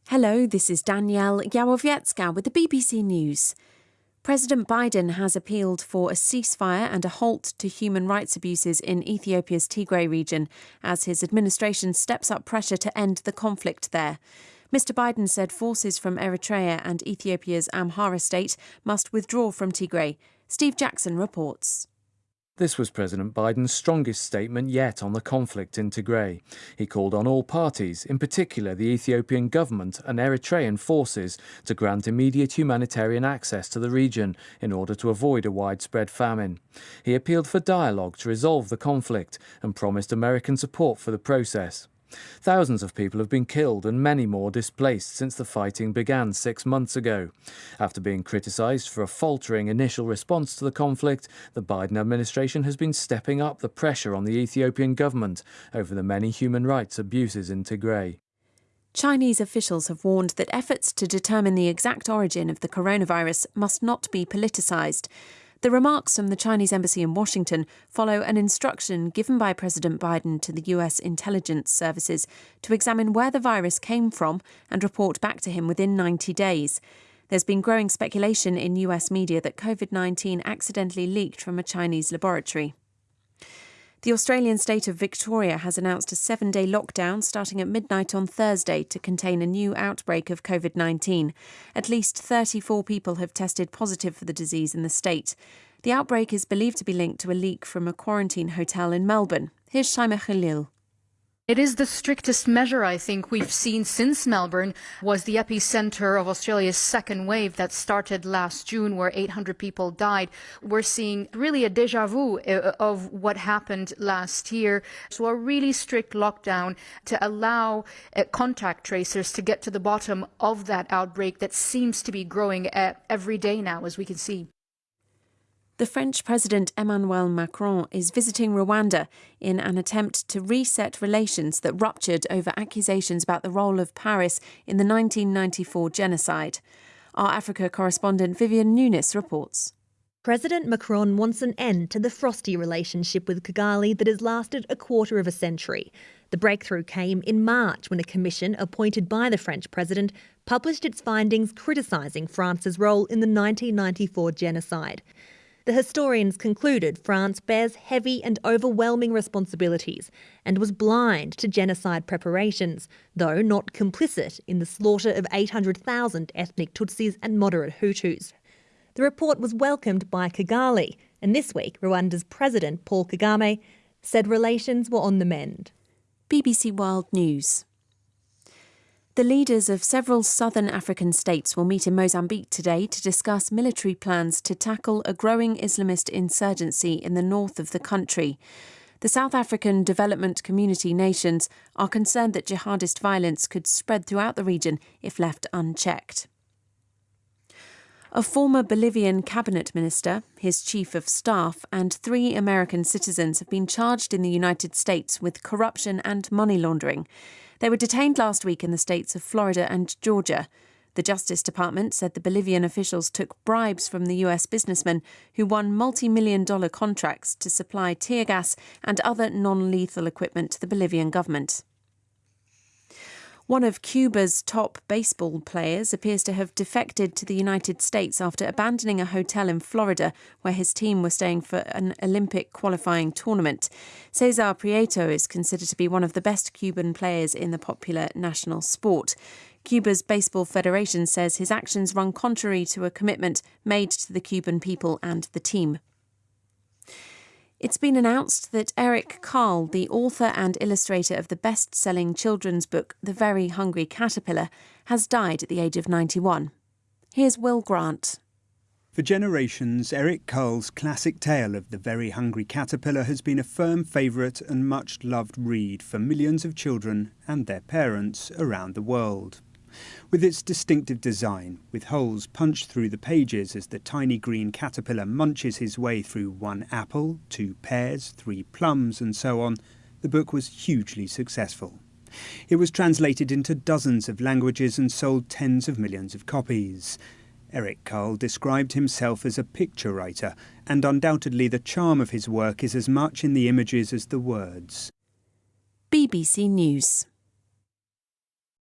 Hello, this is Danielle Yawowiecka with the BBC News. President Biden has appealed for a ceasefire and a halt to human rights abuses in Ethiopia's Tigray region as his administration steps up pressure to end the conflict there. Mr. Biden said forces from Eritrea and Ethiopia's Amhara state must withdraw from Tigray. Steve Jackson reports. This was President Biden's strongest statement yet on the conflict in Tigray. He called on all parties, in particular the Ethiopian government and Eritrean forces, to grant immediate humanitarian access to the region in order to avoid a widespread famine. He appealed for dialogue to resolve the conflict and promised American support for the process. Thousands of people have been killed and many more displaced since the fighting began 6 months ago. After being criticised for a faltering initial response to the conflict, the Biden administration has been stepping up the pressure on the Ethiopian government over the many human rights abuses in Tigray. Chinese officials have warned that efforts to determine the exact origin of the coronavirus must not be politicised. The remarks from the Chinese embassy in Washington follow an instruction given by President Biden to the US intelligence services to examine where the virus came from and report back to him within 90 days. There's been growing speculation in US media that COVID-19 accidentally leaked from a Chinese laboratory. The Australian state of Victoria has announced a 7-day lockdown starting at midnight on Thursday to contain a new outbreak of COVID-19. At least 34 people have tested positive for the disease in the state. The outbreak is believed to be linked to a leak from a quarantine hotel in Melbourne. Here's Shaima Khalil. It is the strictest measure, I think, we've seen since Melbourne was the epicenter of Australia's second wave that started last June, where 800 people died. We're seeing really a déjà vu of what happened last year. So a really strict lockdown to allow contact tracers to get to the bottom of that outbreak that seems to be growing every day now, as we can see. The French President Emmanuel Macron is visiting Rwanda in an attempt to reset relations that ruptured over accusations about the role of Paris in the 1994 genocide. Our Africa correspondent Vivian Nunes reports. President Macron wants an end to the frosty relationship with Kigali that has lasted a quarter of a century. The breakthrough came in March when a commission appointed by the French president published its findings criticising France's role in the 1994 genocide. The historians concluded France bears heavy and overwhelming responsibilities and was blind to genocide preparations, though not complicit in the slaughter of 800,000 ethnic Tutsis and moderate Hutus. The report was welcomed by Kigali, and this week Rwanda's President Paul Kagame said relations were on the mend. BBC World News. The leaders of several southern African states will meet in Mozambique today to discuss military plans to tackle a growing Islamist insurgency in the north of the country. The South African Development Community nations are concerned that jihadist violence could spread throughout the region if left unchecked. A former Bolivian cabinet minister, his chief of staff, and 3 American citizens have been charged in the United States with corruption and money laundering. They were detained last week in the states of Florida and Georgia. The Justice Department said the Bolivian officials took bribes from the US businessmen who won multi-million-dollar contracts to supply tear gas and other non-lethal equipment to the Bolivian government. One of Cuba's top baseball players appears to have defected to the United States after abandoning a hotel in Florida where his team were staying for an Olympic qualifying tournament. Cesar Prieto is considered to be one of the best Cuban players in the popular national sport. Cuba's Baseball Federation says his actions run contrary to a commitment made to the Cuban people and the team. It's been announced that Eric Carle, the author and illustrator of the best-selling children's book The Very Hungry Caterpillar, has died at the age of 91. Here's Will Grant. For generations, Eric Carle's classic tale of The Very Hungry Caterpillar has been a firm favourite and much-loved read for millions of children and their parents around the world. With its distinctive design, with holes punched through the pages as the tiny green caterpillar munches his way through 1 apple, 2 pears, 3 plums and so on, the book was hugely successful. It was translated into dozens of languages and sold tens of millions of copies. Eric Carle described himself as a picture writer, and undoubtedly the charm of his work is as much in the images as the words. BBC News.